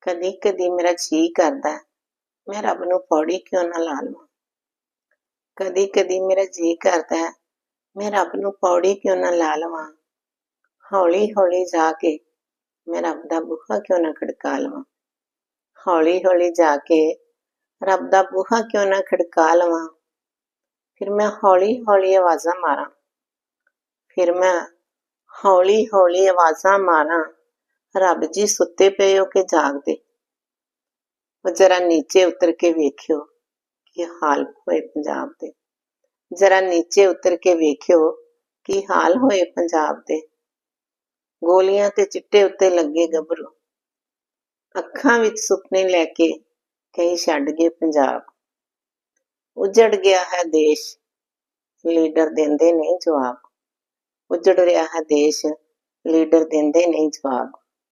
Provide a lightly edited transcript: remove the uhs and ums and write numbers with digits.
ਕਦੀ ਕਦੀ ਮੇਰਾ ਜੀ ਕਰਦਾ ਮੈਂ ਰੱਬ ਨੂੰ ਪੌੜੀ ਕਿਉਂ ਨਾ ਲਾ ਲਵਾਂ। ਕਦੀ ਕਦੀ ਮੇਰਾ ਜੀ ਕਰਦਾ ਮੈਂ ਰੱਬ ਨੂੰ ਪੌੜੀ ਕਿਉਂ ਨਾ ਲਾ ਲਵਾਂ। ਹੌਲੀ ਹੌਲੀ ਜਾ ਕੇ ਮੈਂ ਰੱਬ ਦਾ ਬੂਹਾ ਕਿਉਂ ਨਾ ਖੜਕਾ ਲਵਾਂ। ਹੌਲੀ ਹੌਲੀ ਜਾ ਕੇ ਰੱਬ ਦਾ ਬੂਹਾ ਕਿਉਂ ਨਾ ਖੜਕਾ ਲਵਾਂ। ਫਿਰ ਮੈਂ ਹੌਲੀ ਹੌਲੀ ਆਵਾਜ਼ਾਂ ਮਾਰਾਂ। ਫਿਰ ਮੈਂ ਹੌਲੀ ਹੌਲੀ ਆਵਾਜ਼ਾਂ ਮਾਰਾਂ, ਰੱਬ ਜੀ ਸੁੱਤੇ ਪਏ ਹੋ ਕਿ ਜਾਗਦੇ। ਉਹ ਜਰਾ ਨੀਚੇ ਉਤਰ ਕੇ ਵੇਖਿਓ ਕੀ ਹਾਲ ਹੋਏ ਪੰਜਾਬ ਦੇ। ਜਰਾ ਨੀਚੇ ਉਤਰ ਕੇ ਵੇਖਿਓ ਕੀ ਹਾਲ ਹੋਏ ਪੰਜਾਬ ਦੇ। ਗੋਲੀਆਂ ਤੇ ਚਿੱਟੇ ਉੱਤੇ ਲੱਗੇ ਗੱਭਰੂ, ਅੱਖਾਂ ਵਿੱਚ ਸੁਪਨੇ ਲੈ ਕੇ ਕਈ ਛੱਡ ਗਏ ਪੰਜਾਬ। ਉਜੜ ਗਿਆ ਹੈ ਦੇਸ਼, ਲੀਡਰ ਦਿੰਦੇ ਨਹੀਂ ਜਵਾਬ। ਉਜੜ ਰਿਹਾ ਹੈ ਦੇਸ਼, ਲੀਡਰ ਦਿੰਦੇ ਨਹੀਂ ਜਵਾਬ।